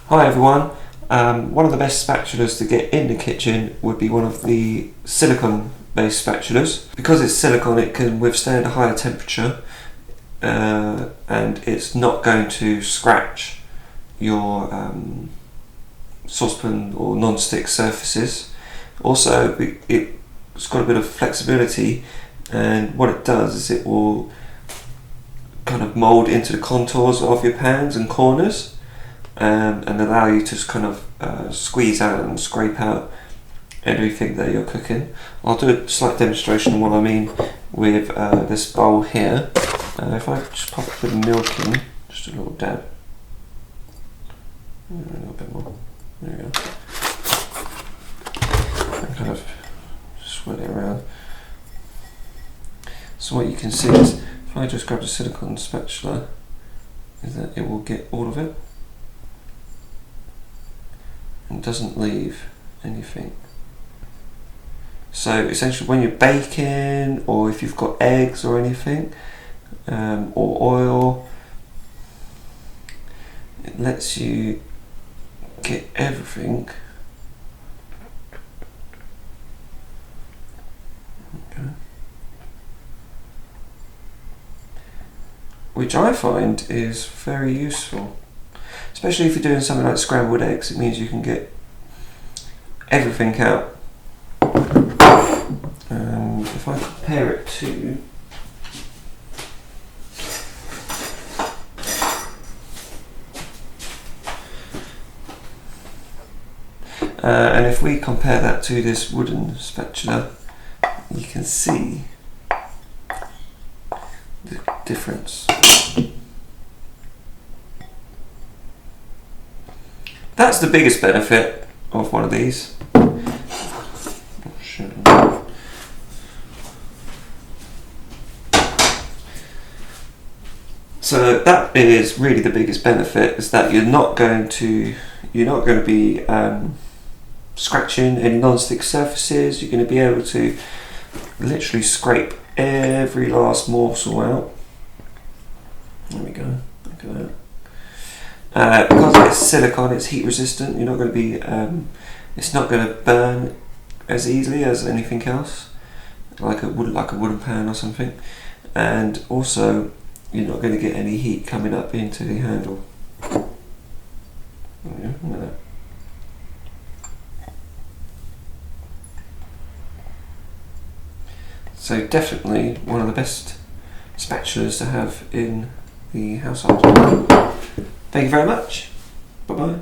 Hi everyone. One of the best spatulas to get in the kitchen would be one of the silicone based spatulas. Because it's silicone, it can withstand a higher temperature and it's not going to scratch your saucepan or non-stick surfaces. Also, it's got a bit of flexibility, and what it does is it will kind of mould into the contours of your pans and corners. And allow you to kind of squeeze out and scrape out everything that you're cooking. I'll do a slight demonstration of what I mean with this bowl here. If I just pop a bit of milk in, just a little dab, a little bit more, there we go, and kind of swirl it around. So what you can see is, if I just grab the silicone spatula, is that it will get all of it and doesn't leave anything. So essentially when you're baking, or if you've got eggs or anything, or oil, it lets you get everything. Okay. Which I find is very useful. Especially if you're doing something like scrambled eggs, it means you can get everything out. If I compare it to and if we compare that to this wooden spatula, you can see the difference. That's the biggest benefit of one of these. So that is really the biggest benefit, is that you're not going to be scratching any non-stick surfaces. You're going to be able to literally scrape every last morsel out. There we go. Look at that. Because it's silicone, it's heat resistant. You're not going to be, it's not going to burn as easily as anything else, like a wooden pan or something. And also, you're not going to get any heat coming up into the handle. Yeah, look at that. So definitely one of the best spatulas to have in the household. Thank you very much. Bye bye.